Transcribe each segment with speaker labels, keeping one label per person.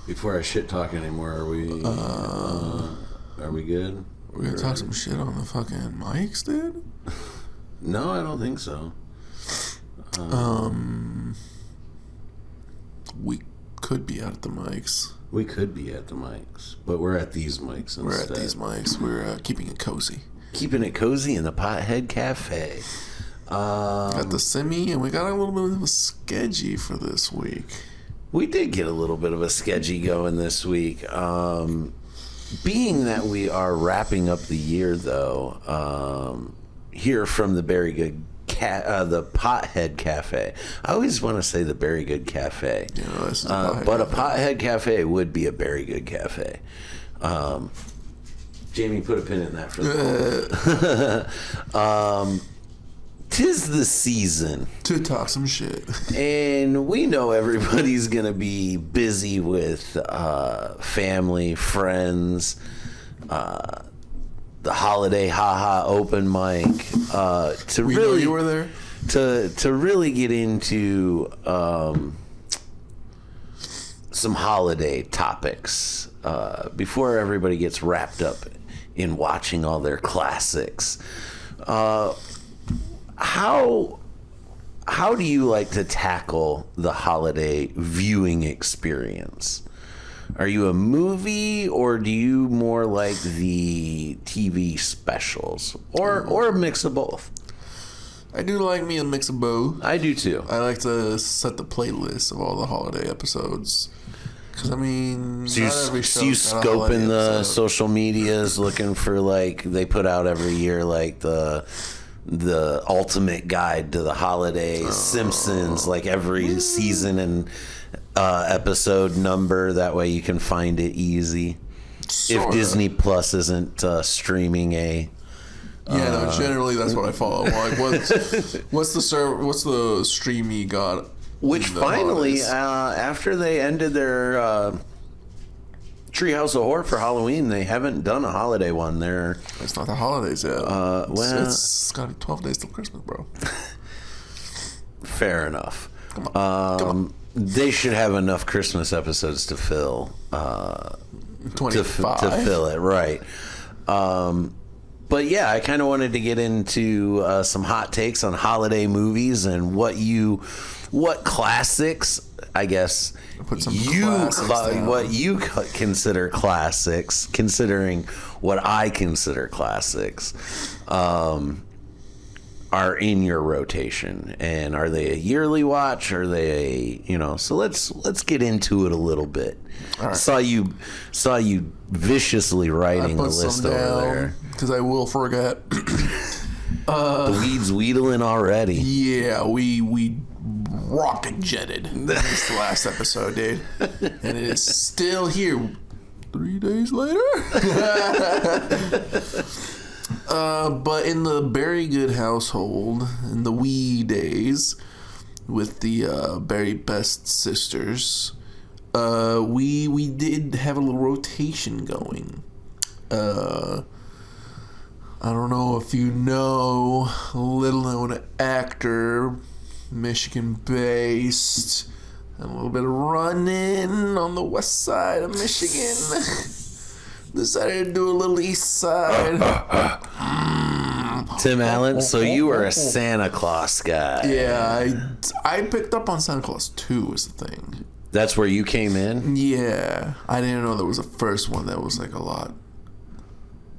Speaker 1: Before I shit talk anymore, are we good?
Speaker 2: We're gonna talk some shit on the fucking mics, dude?
Speaker 1: No, I don't think so.
Speaker 2: We could be at the mics.
Speaker 1: We could be at the mics, but we're at these mics instead.
Speaker 2: We're at these mics. We're keeping it cozy.
Speaker 1: Keeping it cozy in the Pothead Cafe.
Speaker 2: Got the semi, and we got a little bit of a sketchy for this week.
Speaker 1: We did get a little bit of a sketchy going this week. Being that we are wrapping up the year, though, here from the Very Good the Pothead Cafe. I always want to say the Very Good Cafe,
Speaker 2: this is
Speaker 1: but a Pothead Cafe would be a very good cafe. Jamie, put a pin in that for the moment. 'Tis the season
Speaker 2: to talk some shit,
Speaker 1: and we know everybody's gonna be busy with family, friends, the holiday haha open mic.
Speaker 2: We know you were there.
Speaker 1: To really get into some holiday topics before everybody gets wrapped up in watching all their classics. How do you like to tackle the holiday viewing experience? Are you a movie, or do you more like the TV specials, or a mix of both?
Speaker 2: I do like me a mix of both.
Speaker 1: I do too.
Speaker 2: I like to set the playlist of all the holiday episodes. Because, I mean,
Speaker 1: so
Speaker 2: not every show.
Speaker 1: You scope in the social medias looking for, like, they put out every year, like, the ultimate guide to the holidays, Simpsons, like every season and episode number. That way you can find it easy. Sorta. If Disney Plus isn't streaming a...
Speaker 2: no, generally that's what I follow. Like, what's the stream you got?
Speaker 1: Which finally, after they ended their Treehouse of Horror for Halloween, they haven't done a holiday one.
Speaker 2: It's not the holidays yet. It's got to be 12 days till Christmas, bro.
Speaker 1: Fair enough.
Speaker 2: Come on.
Speaker 1: They should have enough Christmas episodes to fill
Speaker 2: 25
Speaker 1: to fill it, right? But yeah, I kind of wanted to get into some hot takes on holiday movies and what classics, I guess, what you consider classics, considering what I consider classics, are in your rotation, and are they a yearly watch? Are they so let's get into it a little bit. Right. Saw you viciously writing a list over there
Speaker 2: because I will forget.
Speaker 1: The weeds wheedling already.
Speaker 2: Yeah, we rocket jetted this last episode, dude, and it is still here 3 days later. But in the Very Good household, in the wee days, with the Very Best sisters, we did have a little rotation going. I don't know if you know, little known actor, Michigan-based, and a little bit of running on the west side of Michigan. Decided to do a little east side.
Speaker 1: Tim Allen, so you were a Santa Claus guy.
Speaker 2: Yeah, I picked up on Santa Claus 2 is the thing.
Speaker 1: That's where you came in?
Speaker 2: Yeah. I didn't know there was a first one that was like a lot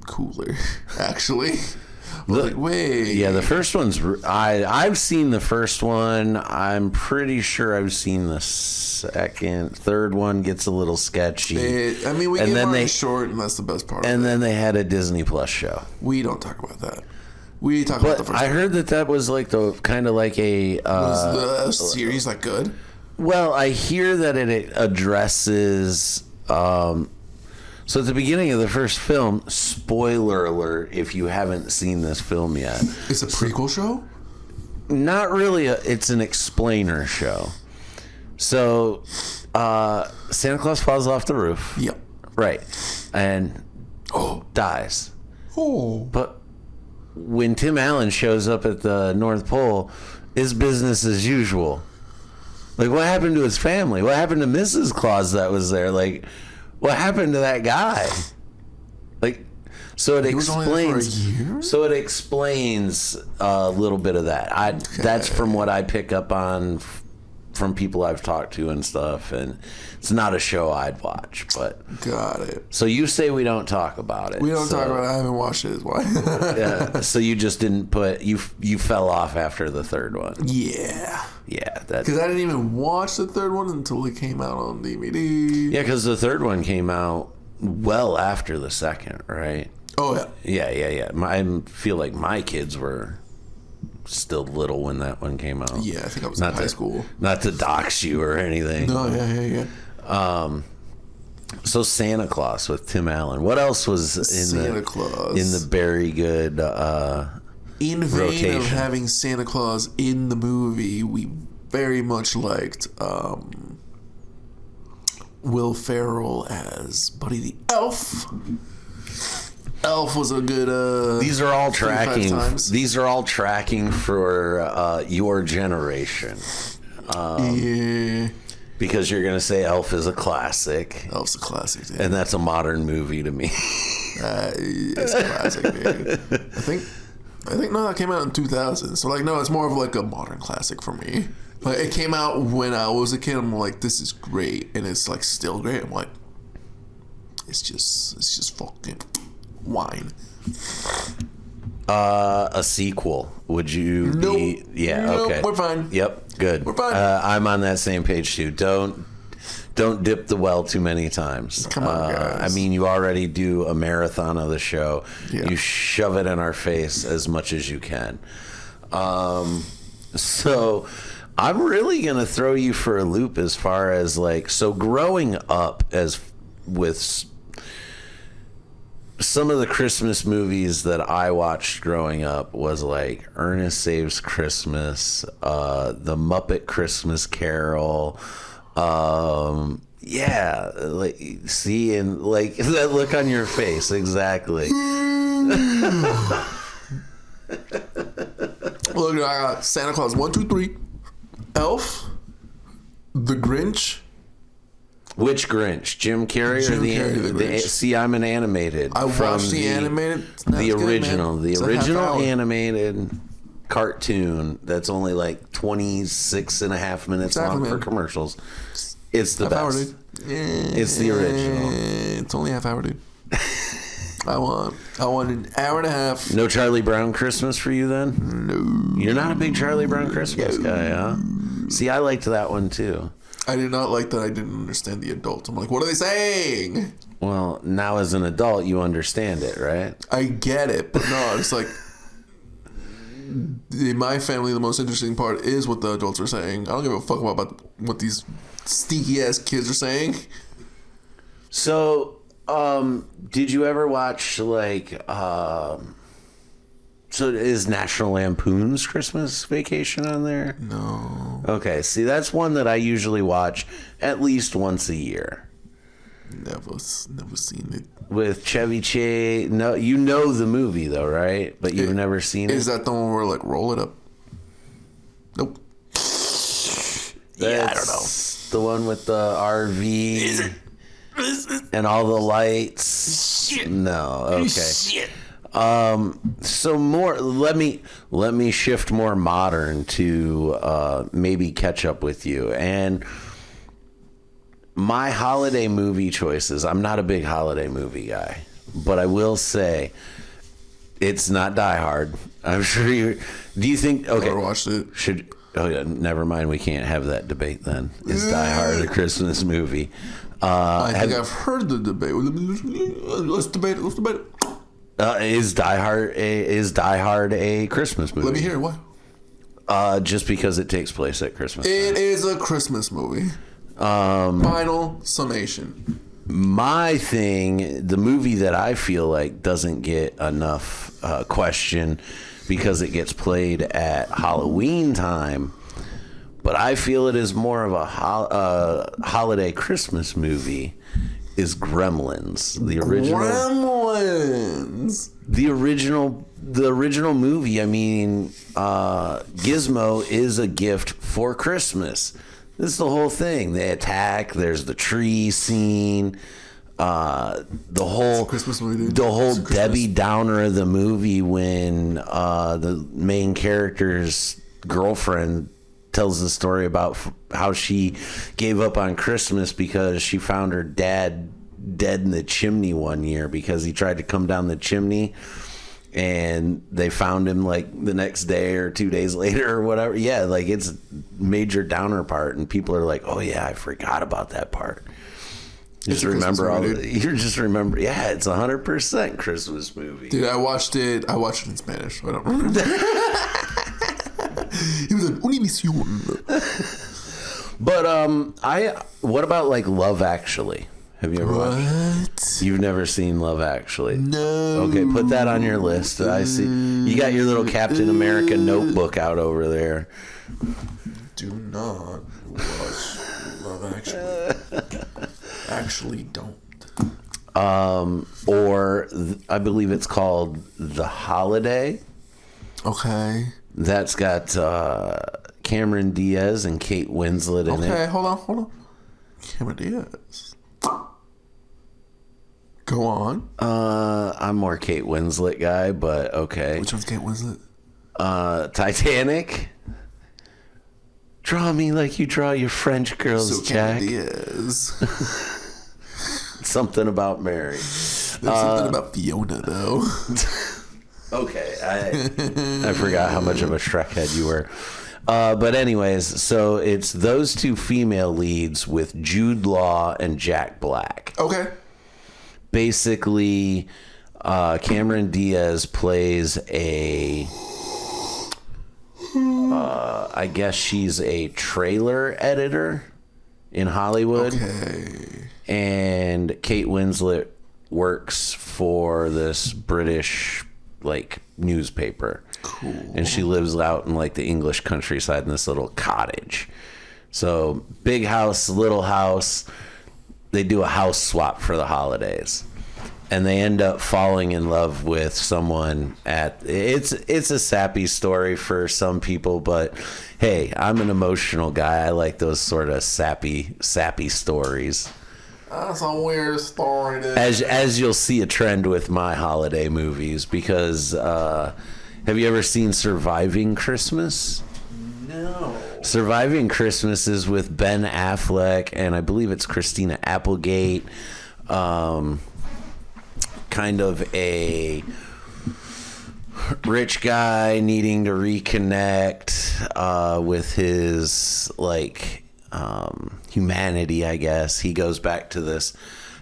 Speaker 2: cooler, actually. Like, wait.
Speaker 1: Yeah, the first one's... I've seen the first one. I'm pretty sure I've seen the second. Third one gets a little sketchy.
Speaker 2: We get mine short, and that's the best part.
Speaker 1: And then they had a Disney Plus show.
Speaker 2: We don't talk about that. We talk about the first one.
Speaker 1: I heard that was like the kind of like a...
Speaker 2: was the series like good?
Speaker 1: Well, I hear that it addresses... So at the beginning of the first film, spoiler alert if you haven't seen this film yet.
Speaker 2: It's a prequel show?
Speaker 1: Not really. It's an explainer show. So Santa Claus falls off the roof.
Speaker 2: Yep.
Speaker 1: Right. And dies.
Speaker 2: Oh.
Speaker 1: But when Tim Allen shows up at the North Pole, it's business as usual. Like, what happened to his family? What happened to Mrs. Claus that was there? Like, what happened to that guy? Like, so it explains. So it explains a little bit of that. That's from what I pick up on from people I've talked to and stuff, and it's not a show I'd watch. But
Speaker 2: got it.
Speaker 1: So you say we don't talk about it.
Speaker 2: We don't talk about it. I haven't watched it. Is why.
Speaker 1: Yeah. So you just didn't put you fell off after the third one.
Speaker 2: Yeah.
Speaker 1: Yeah.
Speaker 2: Because I didn't even watch the third one until it came out on DVD.
Speaker 1: Yeah, because the third one came out well after the second, right?
Speaker 2: Oh yeah.
Speaker 1: Yeah. I feel like my kids were still little when that one came out.
Speaker 2: Yeah, I think I was in high school.
Speaker 1: Not to dox you or anything.
Speaker 2: No, yeah.
Speaker 1: So Santa Claus with Tim Allen. What else was in the very good
Speaker 2: in vein
Speaker 1: rotation
Speaker 2: of having Santa Claus in the movie? We very much liked Will Ferrell as Buddy the Elf. Elf was a good.
Speaker 1: These are all tracking. These are all tracking for your generation.
Speaker 2: Yeah.
Speaker 1: Because you're gonna say Elf is a classic.
Speaker 2: Elf's a classic, dude.
Speaker 1: And that's a modern movie to me.
Speaker 2: It's a classic, dude. I think no, that came out in 2000. So like, no, it's more of like a modern classic for me. Like, it came out when I was a kid. I'm like, this is great, and it's like still great. I'm like, it's just fucking wine.
Speaker 1: A sequel? Would you be? Yeah.
Speaker 2: Nope,
Speaker 1: okay.
Speaker 2: We're fine.
Speaker 1: Yep. Good.
Speaker 2: We're fine.
Speaker 1: I'm on that same page too. Don't dip the well too many times.
Speaker 2: Come on, guys.
Speaker 1: I mean, you already do a marathon of the show.
Speaker 2: Yeah.
Speaker 1: You shove it in our face as much as you can. So I'm really gonna throw you for a loop as far as like, so growing up with some of the Christmas movies that I watched growing up was like Ernest Saves Christmas, The Muppet Christmas Carol. Yeah, like, see, and like that look on your face, exactly.
Speaker 2: Look, I got Santa Claus 1, 2, 3, Elf, The Grinch.
Speaker 1: Which Grinch? Jim Carrey or the Grinch. See, I'm an animated.
Speaker 2: I watched the animated.
Speaker 1: The original animated cartoon that's only like 26 and a half minutes long for commercials. It's the best. It's the original.
Speaker 2: It's only half hour, dude. I want an hour and a half.
Speaker 1: No Charlie Brown Christmas for you then?
Speaker 2: No.
Speaker 1: You're not a big Charlie Brown Christmas guy, huh? See, I liked that one too.
Speaker 2: I did not like that I didn't understand the adults. I'm like, what are they saying?
Speaker 1: Well, now as an adult, you understand it, right?
Speaker 2: I get it, but no, it's like, in my family, the most interesting part is what the adults are saying. I don't give a fuck about what these stinky ass kids are saying.
Speaker 1: So, did you ever watch like, so is National Lampoon's Christmas Vacation on there?
Speaker 2: No.
Speaker 1: Okay, see, that's one that I usually watch at least once a year.
Speaker 2: Never seen it.
Speaker 1: With Chevy Chase. No, you know the movie though, right? But you've never seen it?
Speaker 2: Is that the one where like roll it up? Nope.
Speaker 1: Yeah, I don't know. The one with the RV and all the lights. Shit. No, okay. Shit. So more. Let me shift more modern to maybe catch up with you and my holiday movie choices. I'm not a big holiday movie guy, but I will say it's not Die Hard. I'm sure you. Do you think? Okay,
Speaker 2: never watched it.
Speaker 1: Oh yeah, never mind. We can't have that debate then. Is Die Hard a Christmas movie?
Speaker 2: I think I've heard the debate. Let's debate it.
Speaker 1: Is Die Hard a Christmas movie?
Speaker 2: Let me hear it. Why?
Speaker 1: Just because it takes place at Christmas.
Speaker 2: It is a Christmas movie. Final summation.
Speaker 1: My thing, the movie that I feel like doesn't get enough question because it gets played at Halloween time, but I feel it is more of a holiday Christmas movie, is Gremlins. The original
Speaker 2: Gremlins.
Speaker 1: The original movie. I mean, Gizmo is a gift for Christmas. This is the whole thing. They attack. There's the tree scene. The whole
Speaker 2: Christmas movie, dude.
Speaker 1: The whole Debbie Downer of the movie when the main character's girlfriend tells the story about how she gave up on Christmas because she found her dad dead in the chimney one year because he tried to come down the chimney. And they found him like the next day or 2 days later or whatever. Yeah, like it's major downer part, and people are like, "Oh yeah, I forgot about that part." Just remember all. You just remember. Yeah, it's 100% Christmas movie.
Speaker 2: Dude, I watched it in Spanish. I don't remember. It was an Univision.
Speaker 1: But what about like Love Actually? Have you ever watched? You've never seen Love Actually?
Speaker 2: No.
Speaker 1: Okay, put that on your list. I see. You got your little Captain America notebook out over there.
Speaker 2: Do not watch Love Actually. Actually, don't.
Speaker 1: I believe it's called The Holiday.
Speaker 2: Okay.
Speaker 1: That's got Cameron Diaz and Kate Winslet in it.
Speaker 2: Okay, hold on. Cameron Diaz. Go on.
Speaker 1: I'm more Kate Winslet guy, but okay.
Speaker 2: Which one's Kate Winslet?
Speaker 1: Titanic. Draw me like you draw your French girls, Jack.
Speaker 2: Diaz.
Speaker 1: Something about Mary.
Speaker 2: There's something about Fiona, though.
Speaker 1: Okay, I forgot how much of a Shrek head you were. But anyways, so it's those two female leads with Jude Law and Jack Black.
Speaker 2: Okay.
Speaker 1: Basically, Cameron Diaz plays I guess she's a trailer editor in Hollywood.
Speaker 2: Okay.
Speaker 1: And Kate Winslet works for this British, like, newspaper.
Speaker 2: Cool.
Speaker 1: And she lives out in, like, the English countryside in this little cottage. So, big house, little house. They do a house swap for the holidays, and they end up falling in love with someone it's a sappy story for some people, but hey, I'm an emotional guy. I like those sort of sappy stories.
Speaker 2: That's a weird story, dude.
Speaker 1: As you'll see a trend with my holiday movies, because have you ever seen Surviving Christmas?
Speaker 2: No.
Speaker 1: Surviving Christmas is with Ben Affleck, and I believe it's Christina Applegate. Kind of a rich guy needing to reconnect with his, like, humanity, I guess. He goes back to this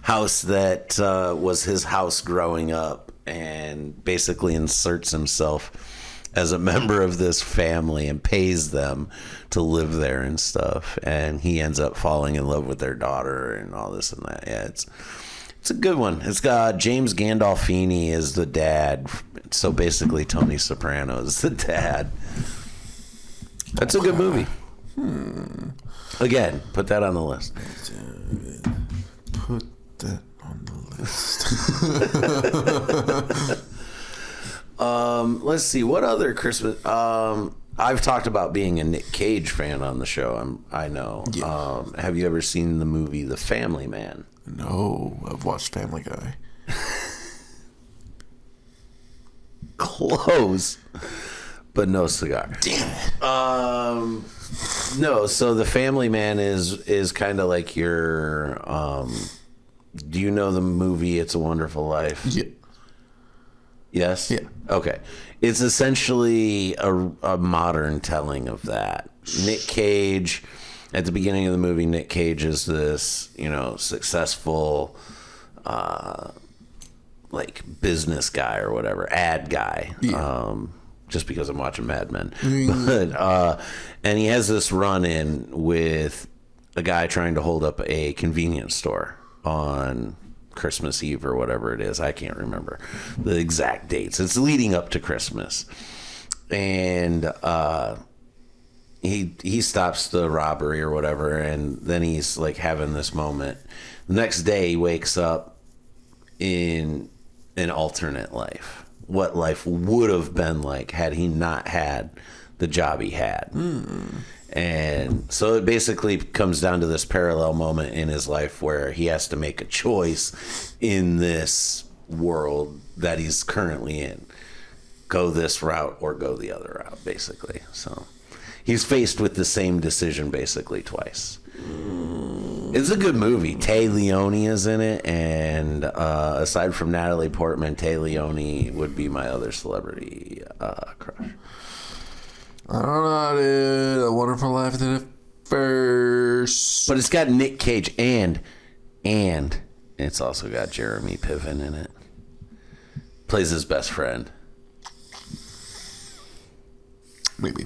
Speaker 1: house that was his house growing up and basically inserts himself as a member of this family and pays them to live there and stuff. And he ends up falling in love with their daughter and all this and that. Yeah, it's a good one. It's got James Gandolfini as the dad. So basically Tony Soprano is the dad. That's a good movie. Again, put that on the list.
Speaker 2: Put that on the list.
Speaker 1: Let's see, what other Christmas I've talked about being a Nick Cage fan on the show. I know.
Speaker 2: Yeah.
Speaker 1: Have you ever seen the movie The Family Man?
Speaker 2: No, I've watched Family Guy.
Speaker 1: Close, but no cigar.
Speaker 2: Damn it.
Speaker 1: No, so The Family Man is kind of like your do you know the movie It's a Wonderful Life?
Speaker 2: Yeah.
Speaker 1: Yes?
Speaker 2: Yeah.
Speaker 1: Okay. It's essentially a modern telling of that. Nick Cage, at the beginning of the movie, Nick Cage is this, successful, like, business guy or whatever, ad guy.
Speaker 2: Yeah.
Speaker 1: Just because I'm watching Mad Men. But, and he has this run-in with a guy trying to hold up a convenience store on Christmas Eve or whatever it is. I can't remember the exact dates. It's leading up to Christmas. And he stops the robbery or whatever, and then he's like having this moment. The next day he wakes up in an alternate life. What life would have been like had he not had the job he had. And so it basically comes down to this parallel moment in his life where he has to make a choice in this world that he's currently in. Go this route or go the other route, basically. So he's faced with the same decision basically twice. It's a good movie. Tay Leone is in it, and aside from Natalie Portman, Tay Leone would be my other celebrity crush.
Speaker 2: I don't know, dude. A Wonderful Life did it first.
Speaker 1: But it's got Nick Cage and it's also got Jeremy Piven in it. Plays his best friend.
Speaker 2: Maybe.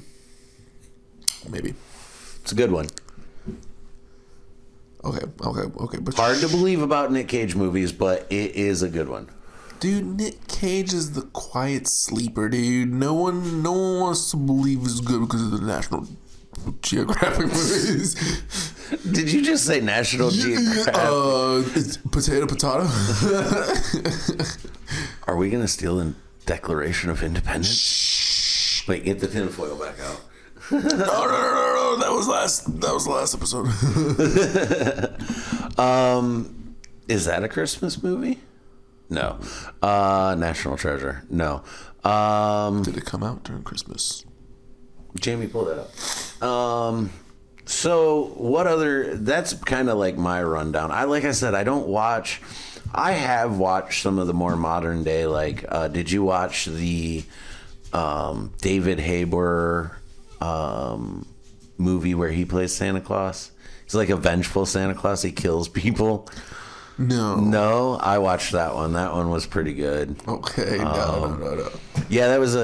Speaker 1: It's a good one.
Speaker 2: Okay. But
Speaker 1: Hard to believe about Nick Cage movies, but it is a good one.
Speaker 2: Dude, Nick Cage is the quiet sleeper, dude. No one wants to believe it's good because of the National Geographic movies.
Speaker 1: Did you just say National Geographic?
Speaker 2: It's potato.
Speaker 1: Are we gonna steal the Declaration of Independence? Shh. Wait, get the tinfoil back out.
Speaker 2: No. That was the last episode.
Speaker 1: Is that a Christmas movie? No. National Treasure. No.
Speaker 2: Did it come out during Christmas?
Speaker 1: Jamie, pull that up. So what other? That's kind of like my rundown. Like I said, I don't watch. I have watched some of the more modern day. Like, did you watch the David Haber movie where he plays Santa Claus? He's like a vengeful Santa Claus. He kills people. No, I watched that one. That one was pretty good.
Speaker 2: Okay, no.
Speaker 1: Yeah, it was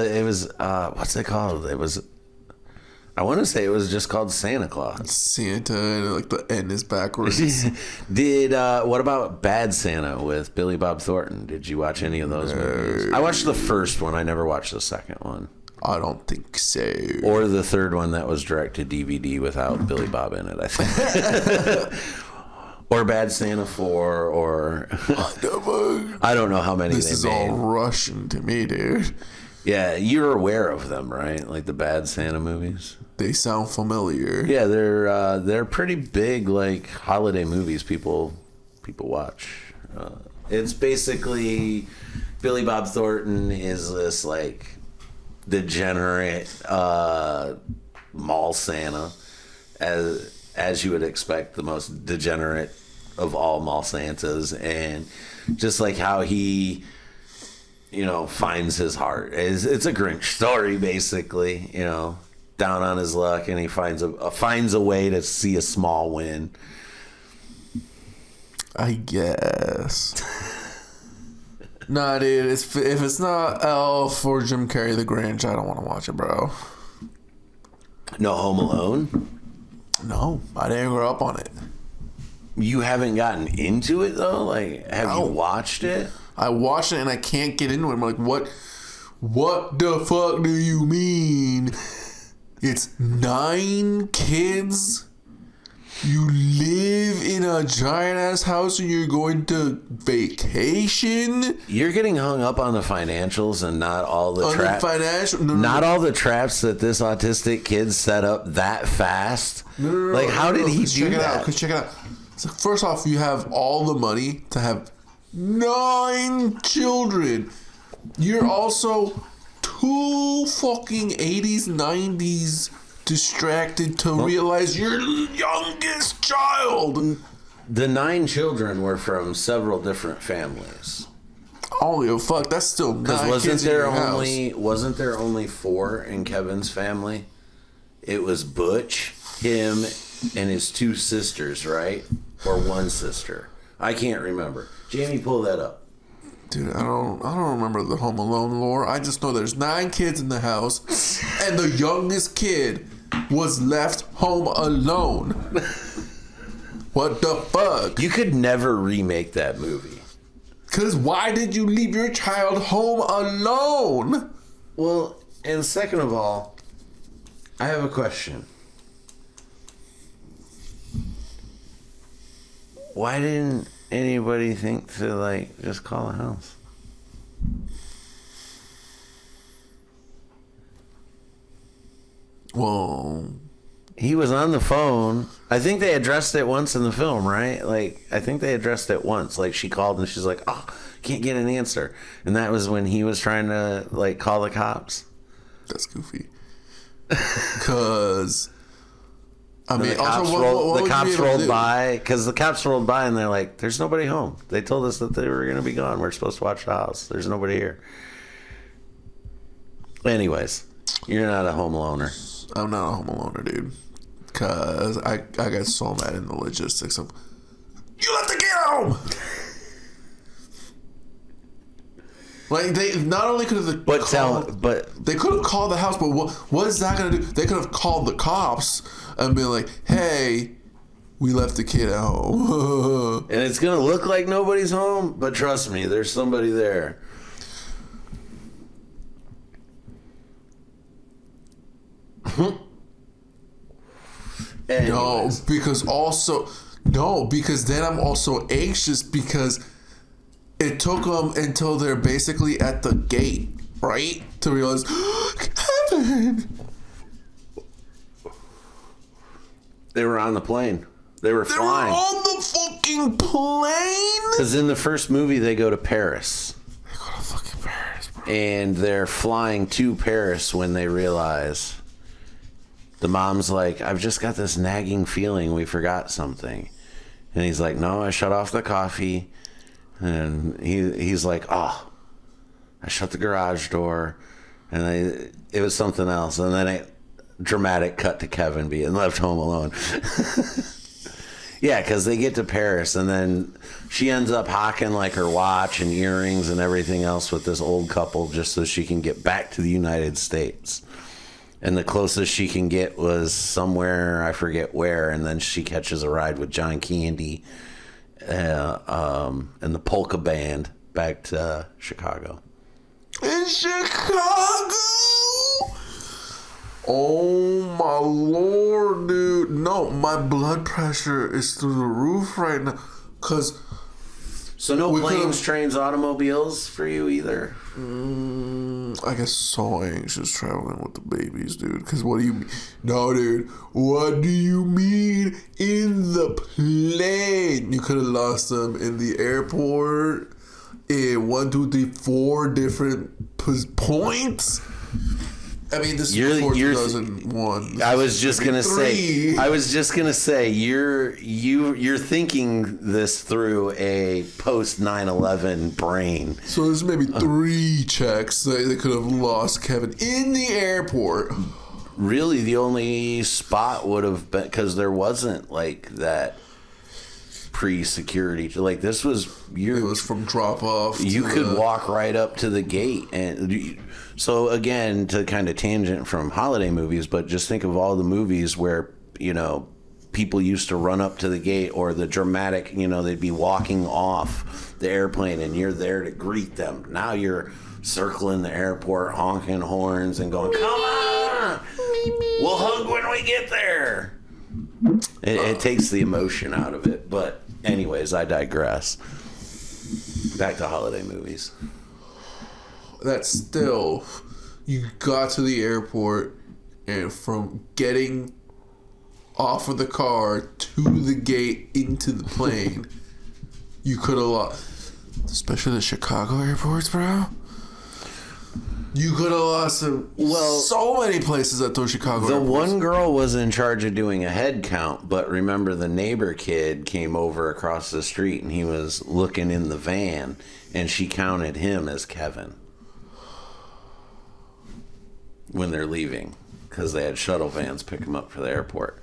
Speaker 1: what's it called? I want to say it was just called Santa Claus.
Speaker 2: Santa, and like the N is backwards.
Speaker 1: What about Bad Santa with Billy Bob Thornton? Did you watch any of those movies? I watched the first one. I never watched the second one.
Speaker 2: I don't think so.
Speaker 1: Or the third one that was direct to DVD without Billy Bob in it, I think. Or Bad Santa 4, or I don't know how many
Speaker 2: this is
Speaker 1: made.
Speaker 2: all Russian to me, dude.
Speaker 1: Yeah, you're aware of them, right? Like the Bad Santa movies.
Speaker 2: They sound familiar.
Speaker 1: Yeah, they're pretty big, like holiday movies. People watch. It's basically Billy Bob Thornton is this like degenerate mall Santa, as you would expect, the most degenerate of all mall Santas, and just like how he, finds his heart. It's a Grinch story, basically. Down on his luck, and he finds a way to see a small win.
Speaker 2: I guess. Nah, dude. If it's not Elf or Jim Carrey the Grinch, I don't want to watch it, bro.
Speaker 1: No Home Alone?
Speaker 2: No, I didn't grow up on it.
Speaker 1: You haven't gotten into it though? Like, have you watched it?
Speaker 2: I watched it and I can't get into it. I'm like, what the fuck do you mean? It's 9 kids? You live in a giant ass house and you're going to vacation?
Speaker 1: You're getting hung up on the financials and not all the traps.
Speaker 2: Not
Speaker 1: all the traps that this autistic kid set up that fast. Like, how did he do that?
Speaker 2: Check it out. So first off, you have all the money to have 9 children. You're also too fucking 80s, 90s distracted to realize your youngest child.
Speaker 1: The 9 children were from several different families.
Speaker 2: Holy fuck, that's still 9 kids in your house.
Speaker 1: Wasn't there only 4 in Kevin's family? It was Butch, him, and his 2 sisters, right? Or 1 sister. I can't remember. Jamie, pull that up.
Speaker 2: Dude, I don't remember the Home Alone lore. I just know there's 9 kids in the house, and the youngest kid was left home alone. What the fuck?
Speaker 1: You could never remake that movie.
Speaker 2: Cause why did you leave your child home alone?
Speaker 1: Well, and second of all, I have a question. Why didn't anybody think to just call a house?
Speaker 2: Whoa.
Speaker 1: He was on the phone. I think they addressed it once in the film, right? Like, I think they addressed it once. Like, she called and she's like, oh, can't get an answer. And that was when he was trying to, like, call the cops.
Speaker 2: That's goofy. Because, I mean,
Speaker 1: the cops rolled by. Because the cops rolled by and they're like, there's nobody home. They told us that they were going to be gone. We're supposed to watch the house. There's nobody here. Anyways, you're not a home loner.
Speaker 2: I'm not a home aloner, dude. Because I got so mad in the logistics of, you left the kid home! Like, they not only could have they could have called the house, but what is that going to do? They could have called the cops and been like, hey, we left the kid at home.
Speaker 1: And it's going to look like nobody's home, but trust me, there's somebody there.
Speaker 2: Anyways. Because then I'm also anxious because it took them until they're basically at the gate, right? To realize, Kevin!
Speaker 1: They were on the plane. They were flying.
Speaker 2: They were on the fucking plane?
Speaker 1: Because in the first movie, they go to Paris.
Speaker 2: They go to fucking Paris, bro.
Speaker 1: And they're flying to Paris when they realize... The mom's like, I've just got this nagging feeling we forgot something. And he's like, no, I shut off the coffee. And he's like, oh, I shut the garage door. And it was something else. And then a dramatic cut to Kevin being left home alone. Yeah, because they get to Paris and then she ends up hawking like her watch and earrings and everything else with this old couple just so she can get back to the United States. And the closest she can get was somewhere, I forget where, and then she catches a ride with John Candy and the polka band back to Chicago.
Speaker 2: In Chicago? Oh my lord, dude. No, my blood pressure is through the roof right now. Cause
Speaker 1: so no planes, trains, automobiles for you either?
Speaker 2: I get so anxious traveling with the babies, dude. Because what do you mean? No, dude. What do you mean in the plane? You could have lost them in the airport in 1, 2, 3, 4 different points. I mean, this is before 2001.
Speaker 1: I was just gonna say you're thinking this through a post 9/11 brain.
Speaker 2: So there's maybe 3 checks that they could have lost Kevin in the airport.
Speaker 1: Really, the only spot would have been because there wasn't like that pre-security. Like this was
Speaker 2: it was from drop off.
Speaker 1: You could walk right up to the gate and. So again, to kind of tangent from holiday movies, but just think of all the movies where, you know, people used to run up to the gate or the dramatic, you know, they'd be walking off the airplane and you're there to greet them. Now you're circling the airport, honking horns and going, come on, we'll hug when we get there. It takes the emotion out of it. But anyways, I digress. Back to holiday movies.
Speaker 2: That still, you got to the airport, and from getting off of the car to the gate into the plane, you could have lost, especially the Chicago airports, bro. You could have lost them. Well, so many places at those Chicago airports.
Speaker 1: The one girl was in charge of doing a head count, but remember the neighbor kid came over across the street and he was looking in the van, and she counted him as Kevin. When they're leaving, because they had shuttle vans pick them up for the airport.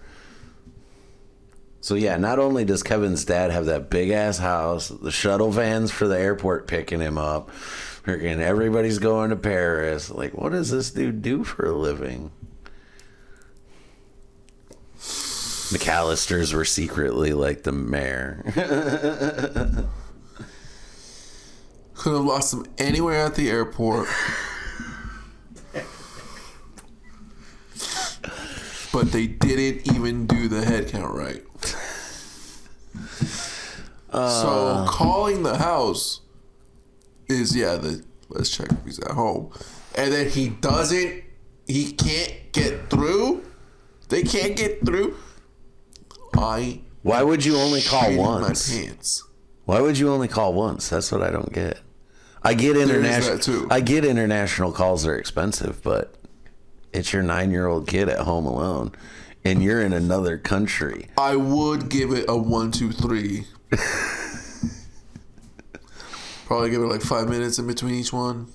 Speaker 1: So yeah, not only does Kevin's dad have that big ass house, the shuttle vans for the airport picking him up, freaking everybody's going to Paris. Like, what does this dude do for a living? McAllisters were secretly like the mayor.
Speaker 2: Could have lost him anywhere at the airport. But they didn't even do the head count right. So calling the house is, let's check if he's at home. And then he can't get through. They can't get through.
Speaker 1: Why would you only call once?
Speaker 2: My pants.
Speaker 1: Why would you only call once? That's what I don't get. I get international calls are expensive, but it's your 9-year-old kid at home alone, and you're in another country.
Speaker 2: I would give it a 1, 2, 3. Probably give it like 5 minutes in between each one.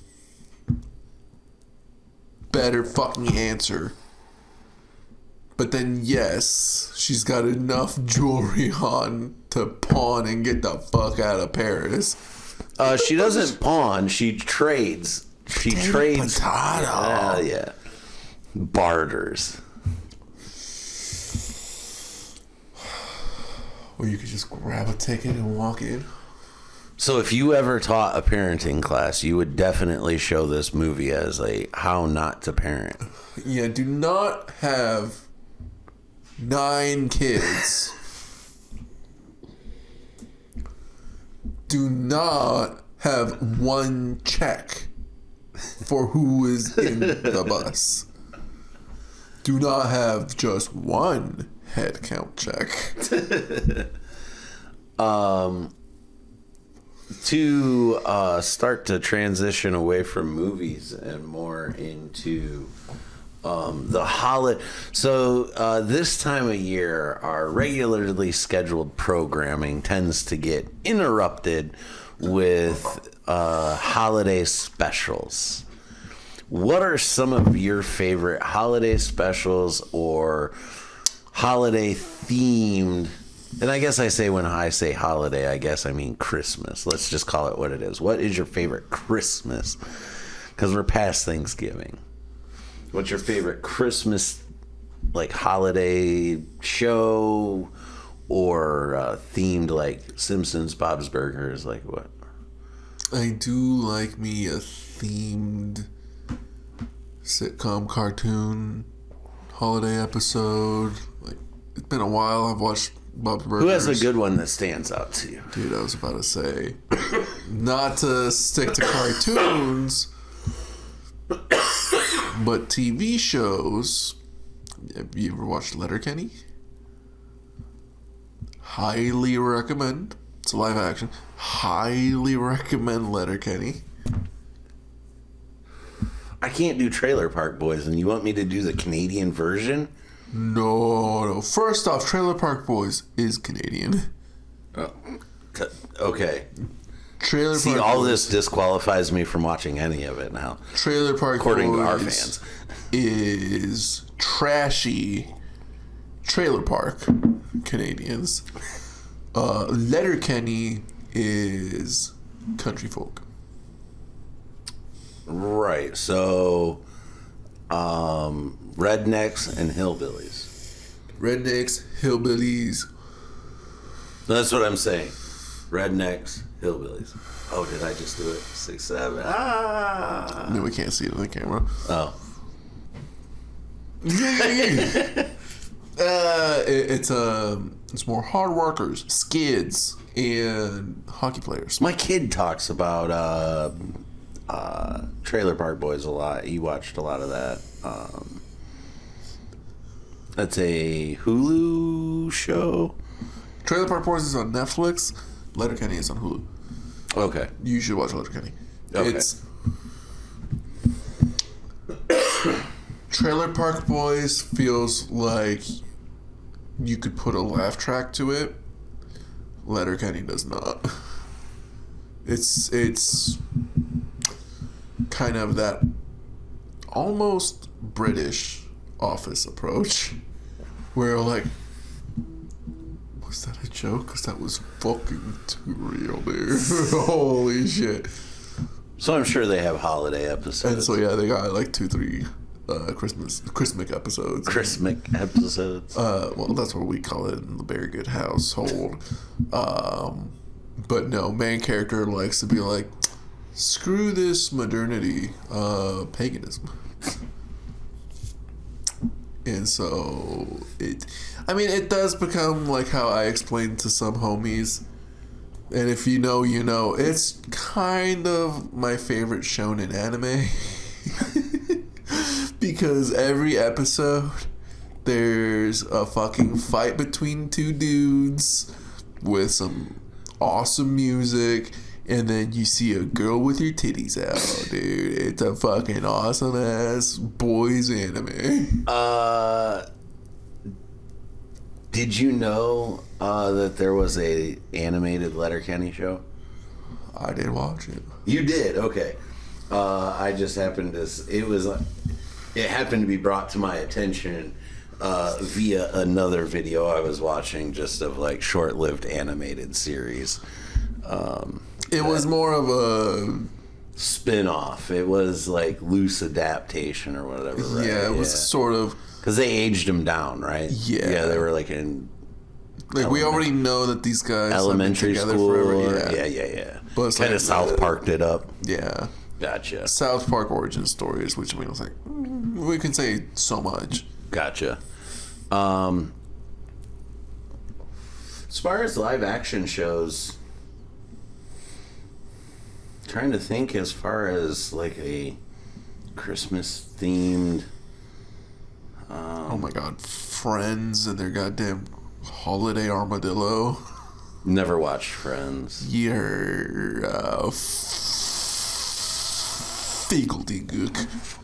Speaker 2: Better fucking answer. But then, yes, she's got enough jewelry on to pawn and get the fuck out of Paris.
Speaker 1: She doesn't pawn. She trades. She trades.
Speaker 2: Potato.
Speaker 1: Yeah. Barters.
Speaker 2: Or you could just grab a ticket and walk in.
Speaker 1: So if you ever taught a parenting class, you would definitely show this movie as a how not to parent.
Speaker 2: Yeah, do not have 9 kids. Do not have 1 check for who is in the bus. Do not have just 1 head count check.
Speaker 1: To start to transition away from movies and more into the holiday. So this time of year, our regularly scheduled programming tends to get interrupted with holiday specials. What are some of your favorite holiday specials or holiday themed? And I guess when I say holiday, I guess I mean Christmas. Let's just call it what it is. What is your favorite Christmas? Because we're past Thanksgiving. What's your favorite Christmas, like, holiday show or themed, like Simpsons, Bob's Burgers? Like, what?
Speaker 2: I do like me a themed sitcom cartoon holiday episode. Like, it's been a while. I've watched Bob's Burgers.
Speaker 1: Who has a good one that stands out to you?
Speaker 2: Dude, I was about to say, not to stick to cartoons, but TV shows. Have you ever watched Letterkenny? Highly recommend. It's a live action. Highly recommend Letterkenny.
Speaker 1: I can't do Trailer Park Boys, and you want me to do the Canadian version?
Speaker 2: No. First off, Trailer Park Boys is Canadian.
Speaker 1: Okay.
Speaker 2: Trailer
Speaker 1: See,
Speaker 2: Park
Speaker 1: all
Speaker 2: Boys,
Speaker 1: this disqualifies me from watching any of it now.
Speaker 2: Trailer Park
Speaker 1: according
Speaker 2: Boys
Speaker 1: to our fans,
Speaker 2: is trashy trailer park Canadians. Letterkenny is country folk.
Speaker 1: Right. So, rednecks and hillbillies.
Speaker 2: Rednecks, hillbillies.
Speaker 1: That's what I'm saying. Rednecks, hillbillies. Oh, did I just do it? 6, 7. Ah.
Speaker 2: No, we can't see it on the camera.
Speaker 1: Oh.
Speaker 2: It's more hard workers, skids, and hockey players.
Speaker 1: My kid talks about Trailer Park Boys a lot. He watched a lot of that. That's a Hulu show.
Speaker 2: Trailer Park Boys is on Netflix. Letterkenny is on Hulu.
Speaker 1: Okay.
Speaker 2: You should watch Letterkenny.
Speaker 1: Okay.
Speaker 2: It's Trailer Park Boys feels like you could put a laugh track to it. Letterkenny does not. It's kind of that almost British Office approach where, like, was that a joke? Because that was fucking too real, dude. Holy shit.
Speaker 1: So I'm sure they have holiday episodes.
Speaker 2: And so, yeah, they got like 2-3 Christmas episodes.
Speaker 1: Christmas episodes.
Speaker 2: Well, that's what we call it in the Very Good household. But no, main character likes to be like, screw this modernity, paganism. And so it does become like how I explained to some homies. And if you know, you know, it's kind of my favorite shonen anime. Because every episode There's a fucking fight between two dudes with some awesome music. And then you see a girl with your titties out, dude. It's a fucking awesome ass boys anime.
Speaker 1: Did you know that there was a animated Letterkenny show?
Speaker 2: I did watch it.
Speaker 1: You did? Okay. I just happened to... It happened to be brought to my attention via another video I was watching, just of like short-lived animated series.
Speaker 2: It was more of a
Speaker 1: spin-off. It was like loose adaptation or whatever, right?
Speaker 2: Yeah, it was sort of...
Speaker 1: Because they aged them down, right?
Speaker 2: Yeah.
Speaker 1: Yeah, they were like in...
Speaker 2: Like, we already know that these guys
Speaker 1: elementary
Speaker 2: have been
Speaker 1: school.
Speaker 2: forever.
Speaker 1: Yeah.
Speaker 2: But it's
Speaker 1: kind
Speaker 2: like,
Speaker 1: of South Parked it up.
Speaker 2: Yeah.
Speaker 1: Gotcha.
Speaker 2: South Park origin stories, which I mean, it's like, we can say so much.
Speaker 1: Gotcha. As far as live action shows, trying to think as far as like a Christmas themed.
Speaker 2: Oh my god, Friends and their goddamn holiday armadillo.
Speaker 1: Never watched Friends.
Speaker 2: You're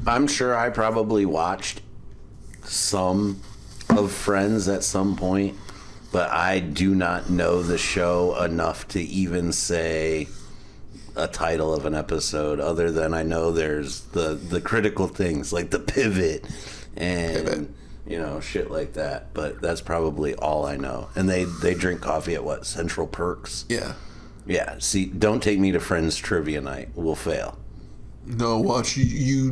Speaker 1: I'm sure I probably watched some of Friends at some point, but I do not know the show enough to even say a title of an episode, other than I know there's the critical things like the pivot and you know, shit like that. But that's probably all I know. And they drink coffee at what, Central Perks? Yeah. See, don't take me to Friends trivia night. We'll fail.
Speaker 2: No, watch, you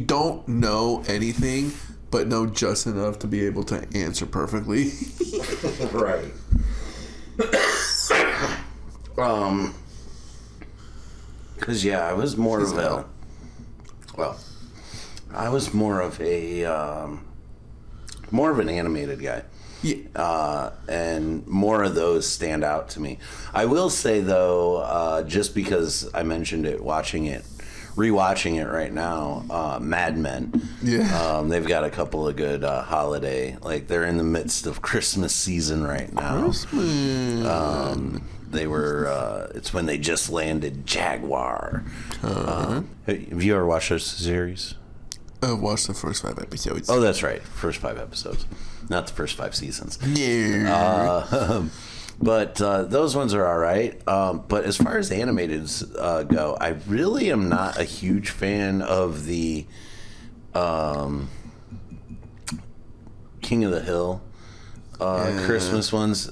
Speaker 2: don't know anything, but know just enough to be able to answer perfectly.
Speaker 1: Right. Because I was more of a... Well, I was more of an animated guy.
Speaker 2: Yeah.
Speaker 1: And more of those stand out to me. I will say, though, just because I mentioned it, rewatching it right now, Mad Men.
Speaker 2: Yeah.
Speaker 1: They've got a couple of good holiday, like they're in the midst of Christmas season right now.
Speaker 2: Christmas.
Speaker 1: They were, it's when they just landed Jaguar. Have you ever watched this series?
Speaker 2: I watched the first 5 episodes.
Speaker 1: Oh, that's right. First 5 episodes. Not the first 5 seasons.
Speaker 2: Yeah.
Speaker 1: But those ones are all right. But as far as animateds go, I really am not a huge fan of the King of the Hill Christmas ones.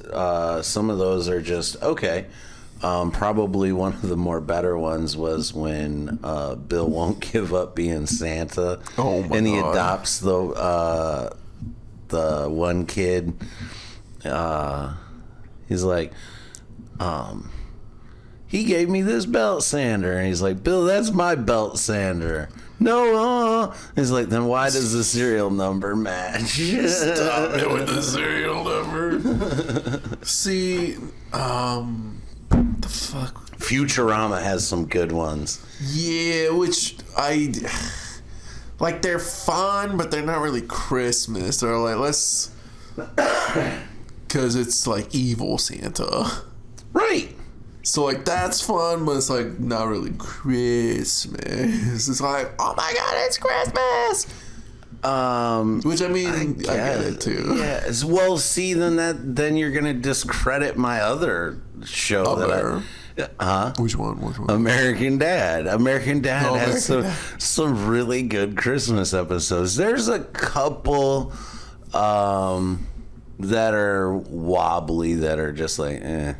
Speaker 1: Some of those are just okay. Probably one of the more better ones was when Bill won't give up being Santa.
Speaker 2: Oh my
Speaker 1: and he
Speaker 2: God.
Speaker 1: adopts the one kid. He's like, he gave me this belt sander. And he's like, Bill, that's my belt sander. No, He's like, then why does the serial number match?
Speaker 2: Stop it with the serial number. See, what the fuck?
Speaker 1: Futurama has some good ones.
Speaker 2: Yeah, which like, they're fun, but they're not really Christmas. They're like, let's, because it's like evil Santa.
Speaker 1: Right.
Speaker 2: So, like, that's fun, but it's like not really Christmas. It's like, oh my god, it's Christmas. Which I mean, I get it too.
Speaker 1: Yeah. Well, see, then you're gonna discredit my other show
Speaker 2: Which one?
Speaker 1: American Dad. American Dad has
Speaker 2: American
Speaker 1: some really good Christmas episodes. There's a couple that are wobbly, that are just like, eh.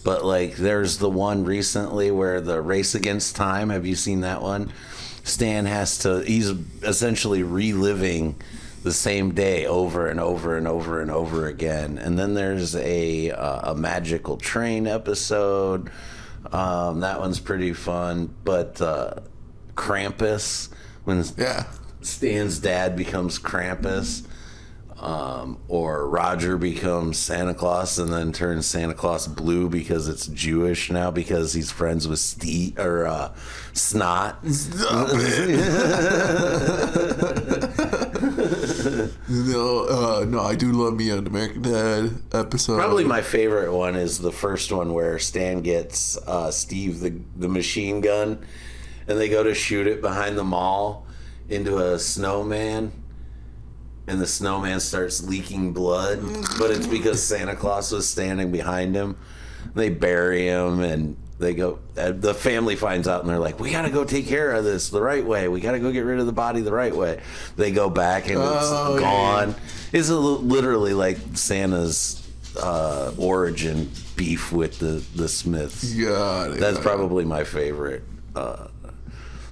Speaker 1: But like, there's the one recently where the Race Against Time. Have you seen that one? Stan he's essentially reliving the same day over and over and over and over again. And then there's a magical train episode. That one's pretty fun. But Krampus, when Stan's dad becomes Krampus, or Roger becomes Santa Claus and then turns Santa Claus blue because it's Jewish now because he's friends with Snot.
Speaker 2: Stop it. No, I do love me an American Dad episode.
Speaker 1: Probably my favorite one is the first one where Stan gets Steve the machine gun, and they go to shoot it behind the mall into a snowman, and the snowman starts leaking blood, but it's because Santa Claus was standing behind him. They bury him, and they go. The family finds out, and they're like, "We got to go take care of this the right way. We got to go get rid of the body the right way." They go back, and it's gone. Yeah. It's literally like Santa's origin beef with the Smiths. That's probably my favorite.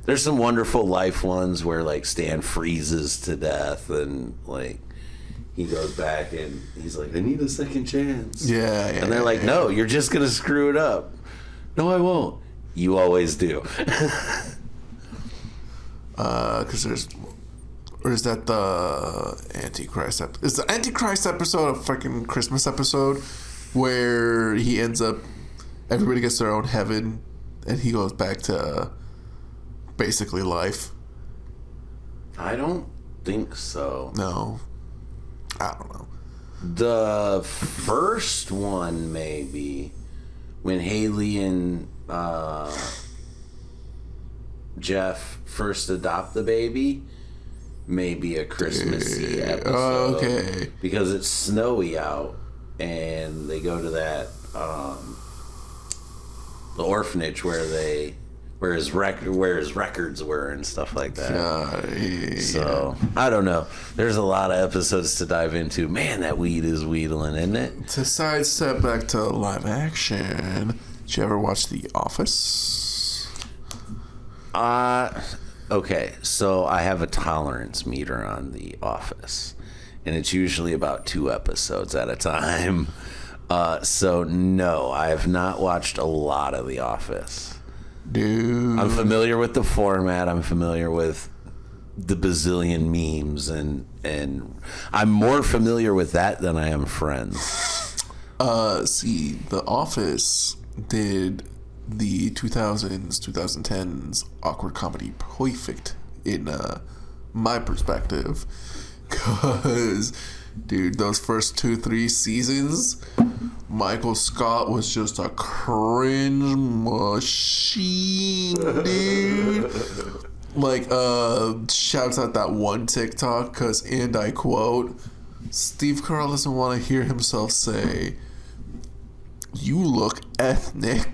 Speaker 1: There's some Wonderful Life ones where like Stan freezes to death, and like he goes back and he's like, "I need a second chance."
Speaker 2: Yeah.
Speaker 1: And they're like, "No, you're just gonna screw it up." "No, I won't." "You always do."
Speaker 2: Because or is that the Antichrist episode? Is the Antichrist episode a freaking Christmas episode where he ends up, everybody gets their own heaven, and he goes back to basically life?
Speaker 1: I don't think so.
Speaker 2: No. I don't know.
Speaker 1: The first one, maybe, when Haley and Jeff first adopt the baby, maybe a Christmassy episode.
Speaker 2: Oh, okay.
Speaker 1: Because it's snowy out, and they go to that the orphanage where his records were and stuff like that. So I don't know. There's a lot of episodes to dive into. Man, that weed is wheedling, isn't it?
Speaker 2: To sidestep back to live action, did you ever watch The Office?
Speaker 1: Okay, so I have a tolerance meter on The Office, and it's usually about 2 episodes at a time. So no, I have not watched a lot of The Office.
Speaker 2: Dude,
Speaker 1: I'm familiar with the format. I'm familiar with the bazillion memes, and I'm more familiar with that than I am Friends.
Speaker 2: See, The Office did the 2000s, 2010s awkward comedy perfect in my perspective. Because, dude, those first 2-3 seasons, Michael Scott was just a cringe machine, dude. Like, shouts out that one TikTok, because, and I quote, Steve Carell doesn't want to hear himself say, "You look ethnic.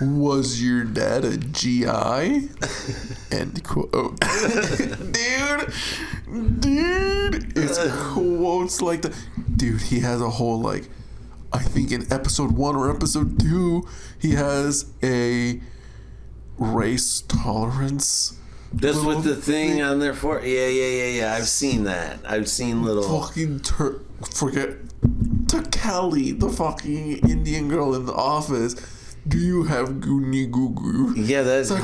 Speaker 2: Was your dad a GI?" End quote. Dude, it's quotes like that. Dude, he has a whole, like, I think in episode 1 or episode 2, he has a race tolerance.
Speaker 1: That's with the thing on there for. Yeah. I've seen that. I've seen little.
Speaker 2: Fucking forget to Kelly, the fucking Indian girl in The Office. Do you have Goonie Goo Goo?
Speaker 1: Yeah, that's
Speaker 2: like,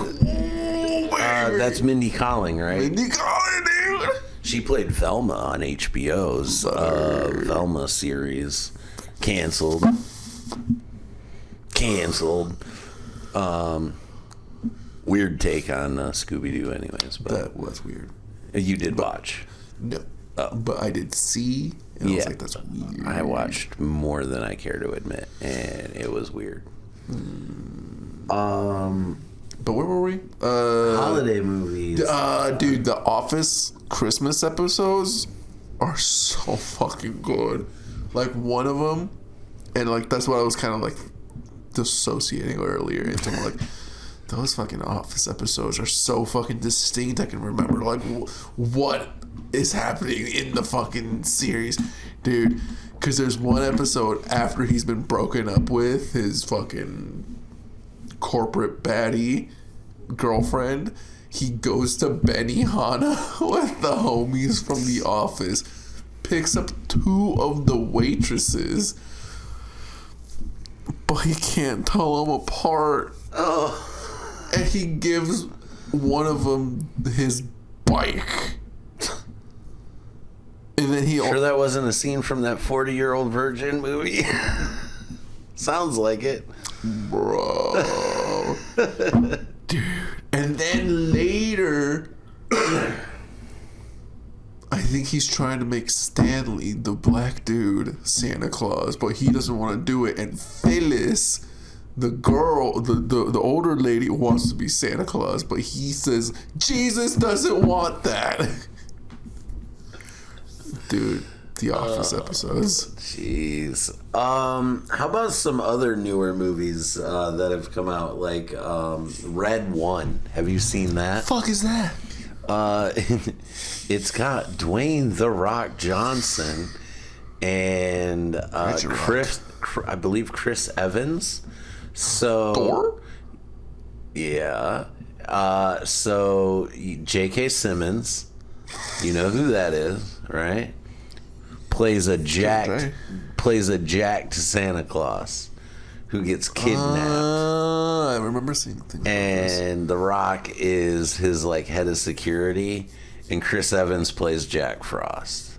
Speaker 1: that's Mindy Kaling, right?
Speaker 2: Mindy Kaling, dude.
Speaker 1: She played Velma on HBO's Velma series. Canceled. Weird take on Scooby-Doo anyways. But
Speaker 2: that was weird.
Speaker 1: You did watch.
Speaker 2: No. But I did see. And I was like, that's weird.
Speaker 1: I watched more than I care to admit. And it was weird.
Speaker 2: But where were we?
Speaker 1: Holiday movies.
Speaker 2: Dude, The Office Christmas episodes are so fucking good. Like, one of them, and like that's what I was kind of like dissociating earlier into, like, those fucking Office episodes are so fucking distinct. I can remember like what is happening in the fucking series, dude. Because there's one episode after he's been broken up with his fucking corporate baddie girlfriend, he goes to Benihana with the homies from The Office, picks up 2 of the waitresses, but he can't tell them apart. And he gives one of them his bike. And then
Speaker 1: Sure that wasn't a scene from that 40-Year-Old Virgin movie? Sounds like it.
Speaker 2: Bro. Dude. And then later, I think he's trying to make Stanley, the black dude, Santa Claus, but he doesn't want to do it. And Phyllis, the girl, the older lady, wants to be Santa Claus, but he says Jesus doesn't want that. Dude, The Office episodes.
Speaker 1: Jeez. How about some other newer movies that have come out, like Red One? Have you seen that?
Speaker 2: Fuck is that?
Speaker 1: It's got Dwayne The Rock Johnson and I believe Chris Evans. So
Speaker 2: Thor?
Speaker 1: Yeah. So J.K. Simmons, you know who that is, right? Plays a jacked Santa Claus who gets kidnapped.
Speaker 2: I remember seeing things.
Speaker 1: And The Rock is his like head of security, and Chris Evans plays Jack Frost.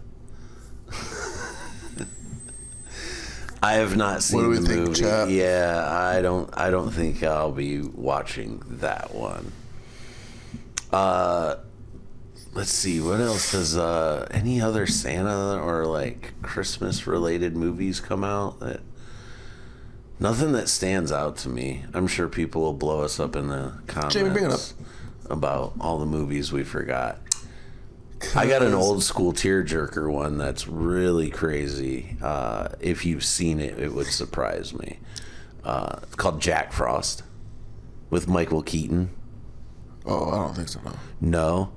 Speaker 1: I have not seen the movie. Chap? Yeah, I don't think I'll be watching that one. Let's see, what else does any other Santa or like Christmas related movies come out? Nothing that stands out to me. I'm sure people will blow us up in the comments.
Speaker 2: Jamie, bring it up.
Speaker 1: About all the movies we forgot. I got an old school tearjerker one that's really crazy. If you've seen it, it would surprise me. It's called Jack Frost with Michael Keaton.
Speaker 2: Oh, I don't think so, no.
Speaker 1: No?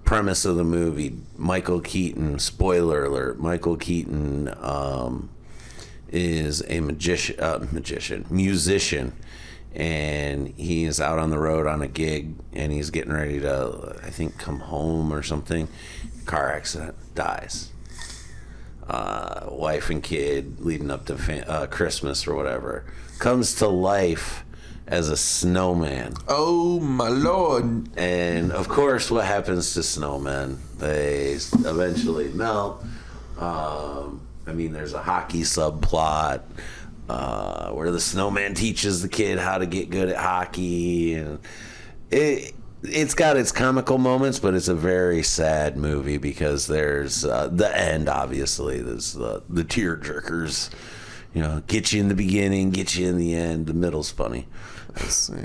Speaker 1: Premise of the movie, Michael Keaton, spoiler alert, Michael Keaton is a musician, and he is out on the road on a gig, and he's getting ready to, I think, come home or something. Car accident, dies. Wife and kid leading up to Christmas or whatever, comes to life as a snowman.
Speaker 2: Oh my lord.
Speaker 1: And of course, what happens to snowmen? They eventually melt. There's a hockey subplot where the snowman teaches the kid how to get good at hockey, and it's got its comical moments, but it's a very sad movie because there's the end. Obviously, there's the tear jerkers. You know, get you in the beginning, get you in the end. The middle's funny.
Speaker 2: I see.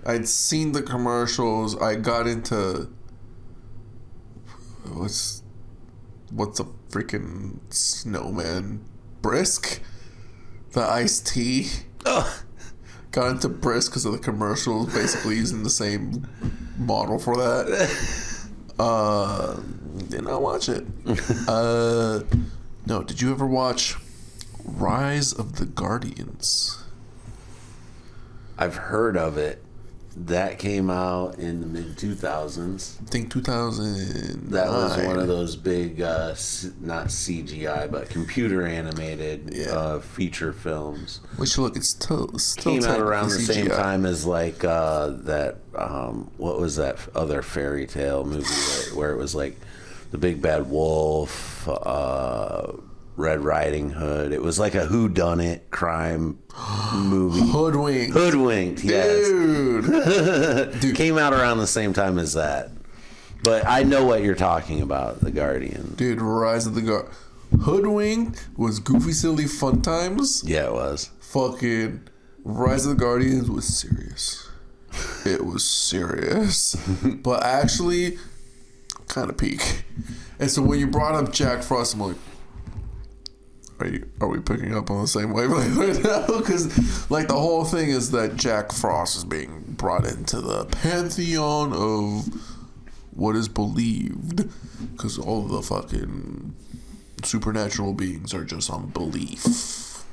Speaker 2: I'd seen the commercials. I got into what's a freaking snowman? Brisk? The iced tea?
Speaker 1: Ugh.
Speaker 2: Got into Brisk because of the commercials, basically using the same model for that. Did not watch it. No, did you ever watch Rise of the Guardians?
Speaker 1: I've heard of it. That came out in the mid 2000s.
Speaker 2: I think 2000.
Speaker 1: That was one of those big, not CGI, but computer animated feature films.
Speaker 2: Which look, it's still
Speaker 1: came out around the
Speaker 2: CGI.
Speaker 1: same time as like that. What was that other fairy tale movie where it was like the Big Bad Wolf, Red Riding Hood? It was like a whodunit crime movie. Hoodwinked, yes. Dude. Came out around the same time as that. But I know what you're talking about, The Guardian.
Speaker 2: Dude, Rise of the Guardian. Hoodwinked was Goofy Silly Fun Times.
Speaker 1: Yeah, it was.
Speaker 2: Fucking Rise of the Guardians was serious. It was serious. But actually, kind of peak. And so when you brought up Jack Frost, I'm like, are we picking up on the same wavelength right now? Because like the whole thing is that Jack Frost is being brought into the pantheon of what is believed, because all of the fucking supernatural beings are just on belief.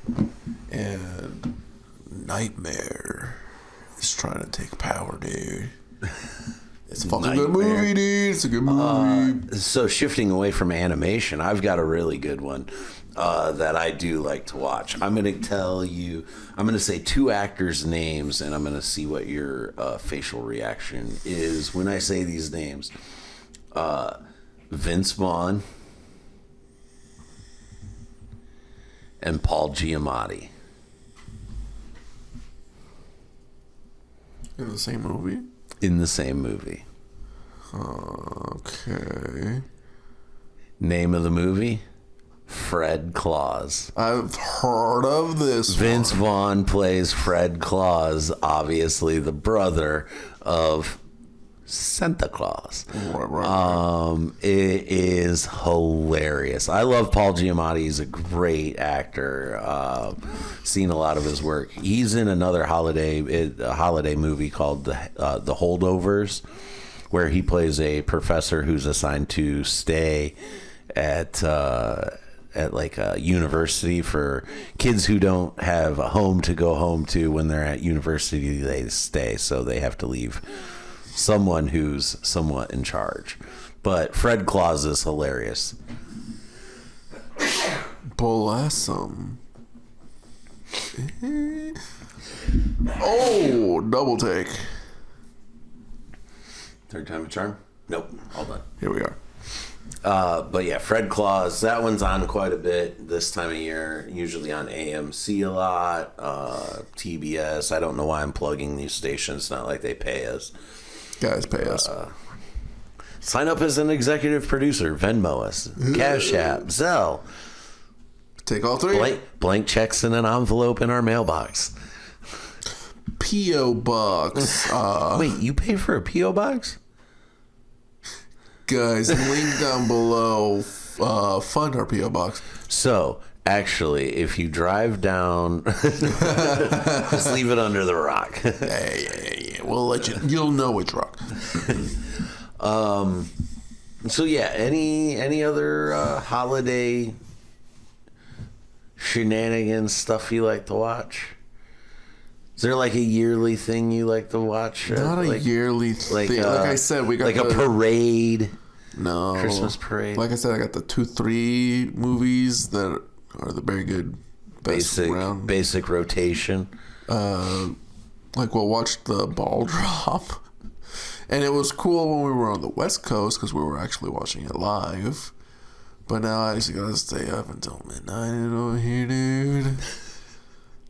Speaker 2: And Nightmare is trying to take power, dude. It's a fucking good movie, dude. It's a good movie.
Speaker 1: So shifting away from animation, I've got a really good one that I do like to watch. I'm going to say two actors' names, and I'm going to see what your facial reaction is when I say these names. Vince Vaughn and Paul Giamatti.
Speaker 2: In the same movie?
Speaker 1: In the same movie.
Speaker 2: Okay.
Speaker 1: Name of the movie? Fred Claus.
Speaker 2: I've heard of this.
Speaker 1: Vince Vaughn plays Fred Claus, obviously the brother of Santa Claus.
Speaker 2: Right.
Speaker 1: It is hilarious. I love Paul Giamatti. He's a great actor. Seen a lot of his work. He's in another holiday movie called The Holdovers, where he plays a professor who's assigned to stay at like a university for kids who don't have a home to go home to when they're at university. They stay, so they have to leave someone who's somewhat in charge. But Fred Claus is hilarious.
Speaker 2: Bless him. Oh, double take.
Speaker 1: Third time a charm? Nope. All done.
Speaker 2: Here we are.
Speaker 1: But yeah, Fred Claus, that one's on quite a bit this time of year, usually on AMC a lot, TBS. I don't know why I'm plugging these stations, not like they pay us.
Speaker 2: Guys, pay us.
Speaker 1: Sign up as an executive producer, Venmo us, Cash App, Zelle.
Speaker 2: Take all three.
Speaker 1: Blank checks in an envelope in our mailbox.
Speaker 2: P.O. Box.
Speaker 1: Wait, you pay for a P.O. box?
Speaker 2: Guys, link down below. Fund our P.O. Box.
Speaker 1: So, actually, if you drive down, just leave it under the rock.
Speaker 2: Yeah. We'll let you. You'll know it's rock.
Speaker 1: So yeah, any other holiday shenanigans stuff you like to watch? Is there like a yearly thing you like to watch?
Speaker 2: Not a yearly thing. Like I said, we got
Speaker 1: like a parade.
Speaker 2: No.
Speaker 1: Christmas parade.
Speaker 2: Like I said, I got the 2-3 movies that are the very good
Speaker 1: basic rotation.
Speaker 2: Like we'll watch the ball drop. And it was cool when we were on the West Coast because we were actually watching it live. But now I just gotta stay up until midnight over here, dude.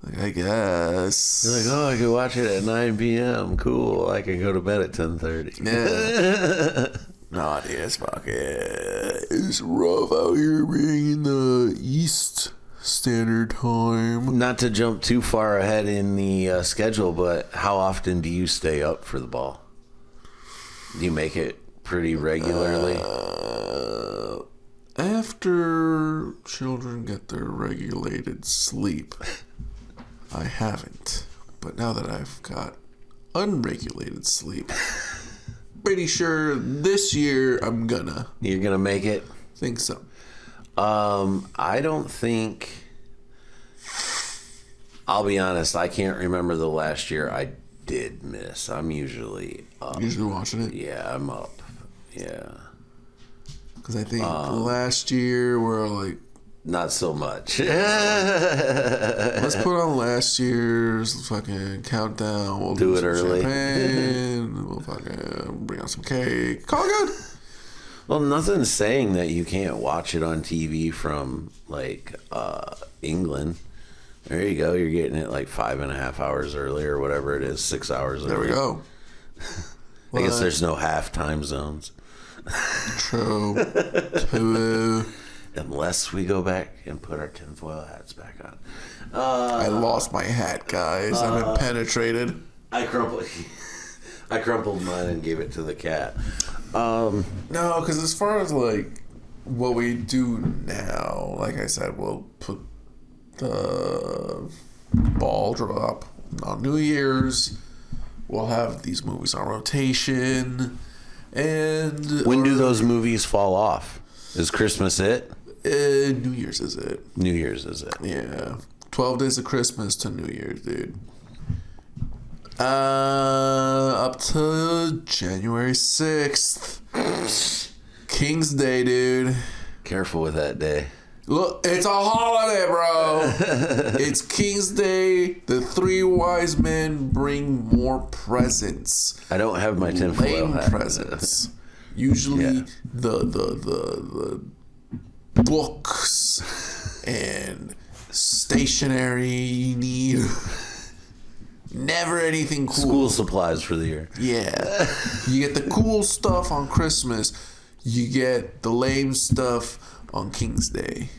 Speaker 2: Like, I guess.
Speaker 1: You're like, oh, I could watch it at 9 p.m. Cool. I can go to bed at 10:30.
Speaker 2: Yeah. Nah, dude, it's fucking... It's rough out here being in the East Standard Time.
Speaker 1: Not to jump too far ahead in the schedule, but how often do you stay up for the ball? Do you make it pretty regularly?
Speaker 2: After children get their regulated sleep, I haven't. But now that I've got unregulated sleep, pretty sure this year I'm gonna.
Speaker 1: You're gonna make it?
Speaker 2: Think so.
Speaker 1: I don't think. I'll be honest, I can't remember the last year I did miss. I'm usually up.
Speaker 2: Usually watching it?
Speaker 1: Yeah, I'm up. Yeah.
Speaker 2: Because I think last year we're like...
Speaker 1: Not so much.
Speaker 2: Let's put on last year's fucking countdown. We'll
Speaker 1: do it early.
Speaker 2: Champagne. We'll fucking bring out some cake. Call good.
Speaker 1: Well, nothing's saying that you can't watch it on TV from, like, England. There you go. You're getting it like 5.5 hours early or whatever it is, 6 hours early.
Speaker 2: There we go.
Speaker 1: I guess there's no half time zones.
Speaker 2: True.
Speaker 1: Unless we go back and put our tinfoil hats back on.
Speaker 2: I lost my hat, guys. I've been penetrated.
Speaker 1: I crumpled mine and gave it to the cat.
Speaker 2: No, because as far as like what we do now, like I said, we'll put the ball drop on New Year's. We'll have these movies on rotation. And
Speaker 1: when do those movies fall off? Is Christmas it?
Speaker 2: New Year's is it.
Speaker 1: New Year's is it.
Speaker 2: Yeah. 12 days of Christmas to New Year's, dude. Up to January 6th. King's Day, dude.
Speaker 1: Careful with that day.
Speaker 2: Look, it's a holiday, bro. It's King's Day. The three wise men bring more presents.
Speaker 1: I don't have my tinfoil hat.
Speaker 2: Presents. Usually the books and stationery you need. Never anything cool.
Speaker 1: School supplies for the year.
Speaker 2: Yeah. You get the cool stuff on Christmas. You get the lame stuff on King's Day.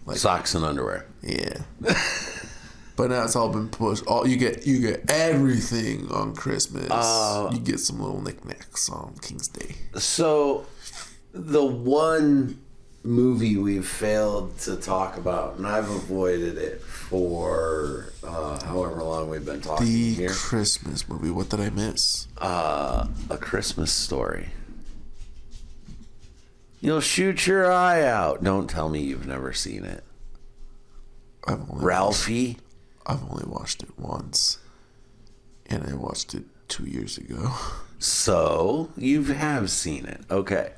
Speaker 1: Like socks and underwear.
Speaker 2: Yeah. But now it's all been pushed. You get everything on Christmas. You get some little knickknacks on King's Day.
Speaker 1: So the one movie we've failed to talk about, and I've avoided it for however long we've been talking here.
Speaker 2: The Christmas movie. What did I miss?
Speaker 1: A Christmas Story. You'll shoot your eye out. Don't tell me you've never seen it. Ralphie?
Speaker 2: I've only watched it once. And I watched it 2 years ago.
Speaker 1: So, you have seen it. Okay.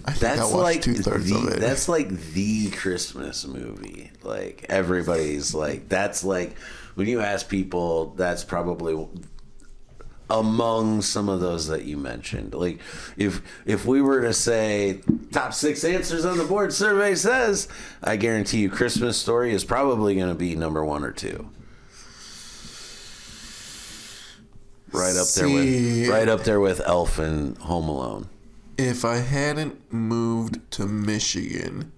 Speaker 2: I think I watched like 2/3 of it.
Speaker 1: That's like the Christmas movie. Like, everybody's like, that's like, when you ask people, that's probably among some of those that you mentioned. Like, if we were to say top 6 answers on the board survey says, I guarantee you Christmas Story is probably going to be number 1 or 2. Right up there with Elf and Home Alone.
Speaker 2: If I hadn't moved to Michigan,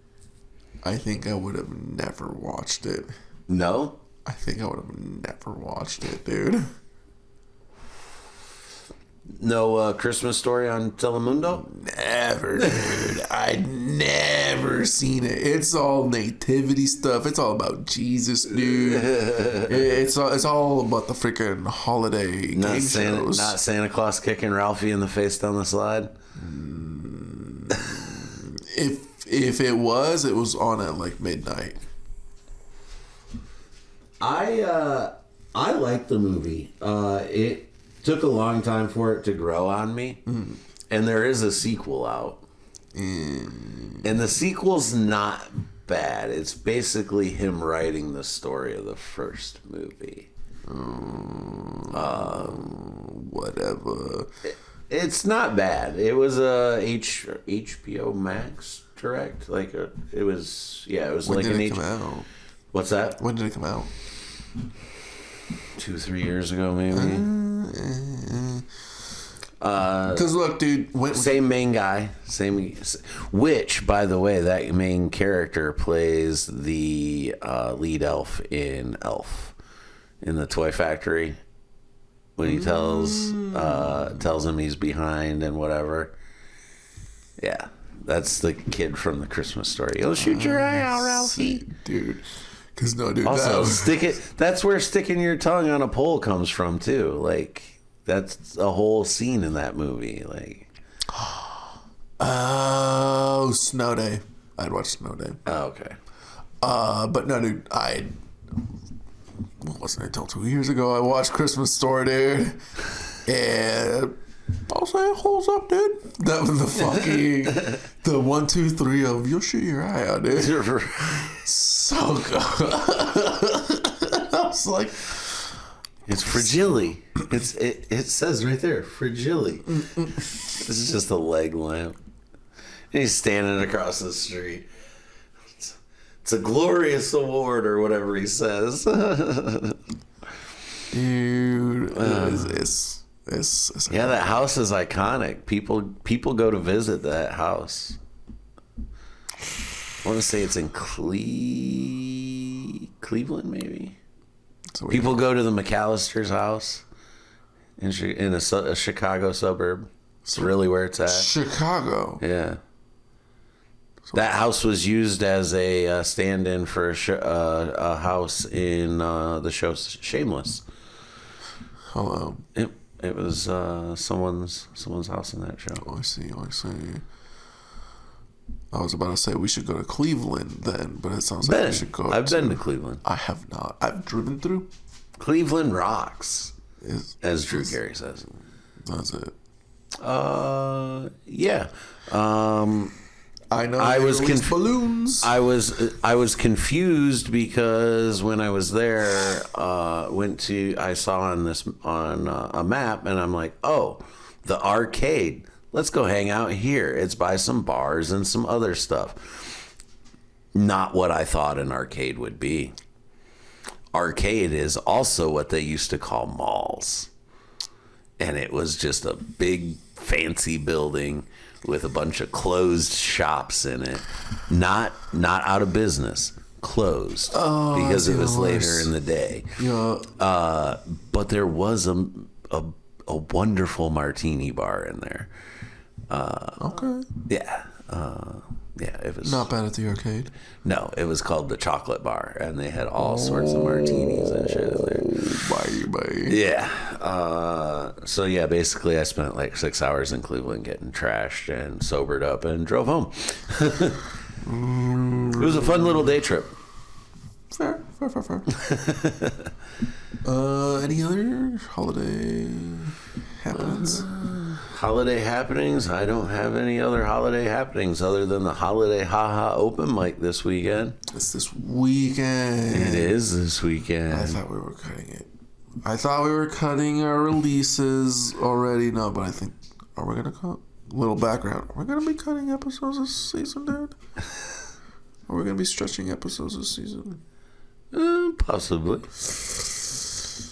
Speaker 2: I think I would have never watched it.
Speaker 1: No?
Speaker 2: I think I would have never watched it, dude.
Speaker 1: No Christmas Story on Telemundo?
Speaker 2: Never, dude. I'd never seen it. It's all nativity stuff. It's all about Jesus, dude. It's all about the freaking holiday game shows.
Speaker 1: Not Santa Claus kicking Ralphie in the face down the slide?
Speaker 2: If it was on at like midnight.
Speaker 1: I like the movie. It took a long time for it to grow on me. And there is a sequel out. And the sequel's not bad. It's basically him writing the story of the first movie.
Speaker 2: Whatever.
Speaker 1: It's not bad. It was a HBO Max direct. Like it was
Speaker 2: when
Speaker 1: like
Speaker 2: did
Speaker 1: an
Speaker 2: it come out?
Speaker 1: What's that?
Speaker 2: When did it come out?
Speaker 1: 2-3 years ago, maybe.
Speaker 2: Because look, dude,
Speaker 1: same main guy, which, by the way, that main character plays the lead elf in Elf, in the toy factory, when he tells him he's behind and whatever. Yeah, that's the kid from the Christmas Story. You'll shoot your eye out, Ralphie,
Speaker 2: dude. Because no, dude.
Speaker 1: Also, that's where sticking your tongue on a pole comes from too. Like, that's a whole scene in that movie. Like,
Speaker 2: oh, Snow Day. I'd watch Snow Day.
Speaker 1: Oh, okay.
Speaker 2: But no, dude. What wasn't it until 2 years ago? I watched Christmas Story, dude, and I'll say it holds up, dude. That was the fucking the 1, 2, 3 of you'll shoot your eye out, dude. So good. I was like,
Speaker 1: it's fragile. It says right there, fragile. This is just a leg lamp. And he's standing across the street. It's a glorious award or whatever he says.
Speaker 2: Dude, it's
Speaker 1: yeah, that house is iconic. People go to visit that house. I want to say it's in Cleveland, maybe. People go to the McAllister's house in a Chicago suburb. It's really where it's at.
Speaker 2: Chicago.
Speaker 1: Yeah. That house was used as a stand-in for a house in the show Shameless.
Speaker 2: Hello.
Speaker 1: It was someone's house in that show.
Speaker 2: Oh, I see. I was about to say we should go to Cleveland then, but it sounds like we should go.
Speaker 1: I've been to Cleveland.
Speaker 2: I have not. I've driven through.
Speaker 1: Cleveland rocks, as Drew Carey says.
Speaker 2: That's it.
Speaker 1: Yeah.
Speaker 2: I know.
Speaker 1: I was
Speaker 2: balloons.
Speaker 1: I was confused because when I was there, I saw on a map, and I'm like, oh, the arcade. Let's go hang out here. It's by some bars and some other stuff. Not what I thought an arcade would be. arcade is also what they used to call malls. And it was just a big fancy building with a bunch of closed shops in it. Not out of business. Closed. Because it was later in the day.
Speaker 2: Yeah.
Speaker 1: But there was a wonderful martini bar in there.
Speaker 2: Okay.
Speaker 1: Yeah. Yeah, it was
Speaker 2: Not bad at the arcade.
Speaker 1: No, it was called the Chocolate Bar, and they had all sorts of martinis and shit in there.
Speaker 2: Bye.
Speaker 1: Yeah. So yeah, basically, I spent like 6 hours in Cleveland getting trashed and sobered up and drove home. It was a fun little day trip.
Speaker 2: Fair. Any other holiday happenings?
Speaker 1: Holiday happenings? I don't have any other holiday happenings other than the holiday haha open mic this weekend.
Speaker 2: It's this weekend.
Speaker 1: It is this weekend.
Speaker 2: I thought we were cutting it. I thought we were cutting our releases already. No, but I think, are we gonna cut? Little background. Are we gonna be cutting episodes this season, Dad? Are we gonna be stretching episodes this season?
Speaker 1: Possibly.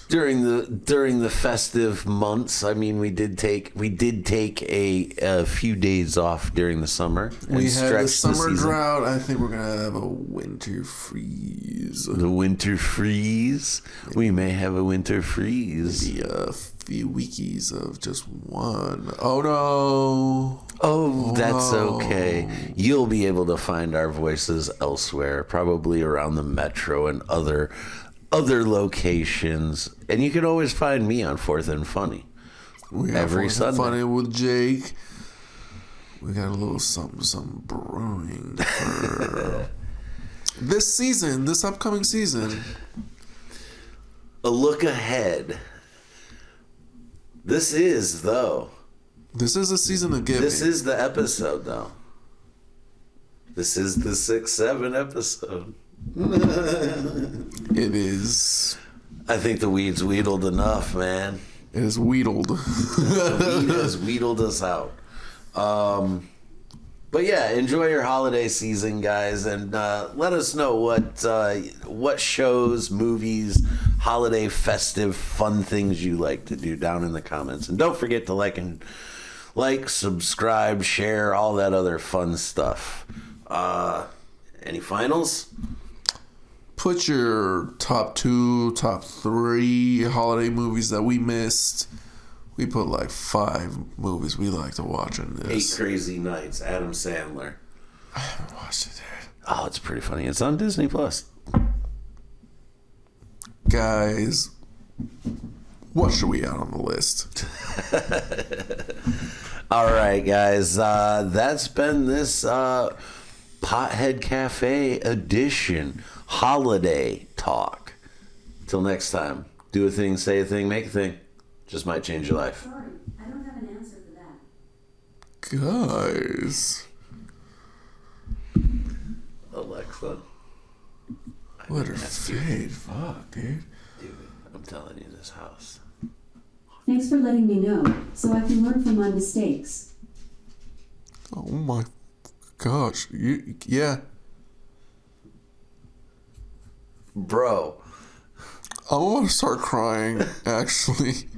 Speaker 1: During the festive months, I mean, we did take a few days off during the summer.
Speaker 2: We had a summer drought. I think we're gonna have a winter freeze.
Speaker 1: The winter freeze. We may have a winter freeze.
Speaker 2: Maybe a few weekies of just one. Oh no.
Speaker 1: Oh, that's okay. You'll be able to find our voices elsewhere, probably around the metro and other locations, and you can always find me on Fourth and Funny every Sunday.
Speaker 2: Funny with Jake. We got a little something brewing for this upcoming season.
Speaker 1: A look ahead. This is a season of giving. This is the episode, though. This is the 6-7 episode.
Speaker 2: It is.
Speaker 1: I think the weed's wheedled enough, man.
Speaker 2: It is wheedled.
Speaker 1: The weed has wheedled us out. But yeah, enjoy your holiday season, guys, and let us know what shows, movies, holiday, festive, fun things you like to do down in the comments. And don't forget to like, subscribe, share, all that other fun stuff. Any finals?
Speaker 2: Put your top 2, top 3 holiday movies that we missed. We put like 5 movies we like to watch in this.
Speaker 1: 8 Crazy Nights, Adam Sandler.
Speaker 2: I haven't watched it yet.
Speaker 1: Oh, it's pretty funny. It's on Disney Plus.
Speaker 2: Guys, what should we add on the list?
Speaker 1: All right, guys. That's been this Pothead Cafe edition holiday talk. Till next time, do a thing, say a thing, make a thing. Just might change your life.
Speaker 3: Sorry, I don't have an answer for that.
Speaker 2: Guys.
Speaker 1: Alexa.
Speaker 2: Let her fade. Fuck, dude.
Speaker 1: Dude, I'm telling you, this house.
Speaker 3: Thanks for letting me know, so I can learn from my mistakes.
Speaker 2: Oh my gosh. Yeah.
Speaker 1: Bro.
Speaker 2: I want to start crying, actually.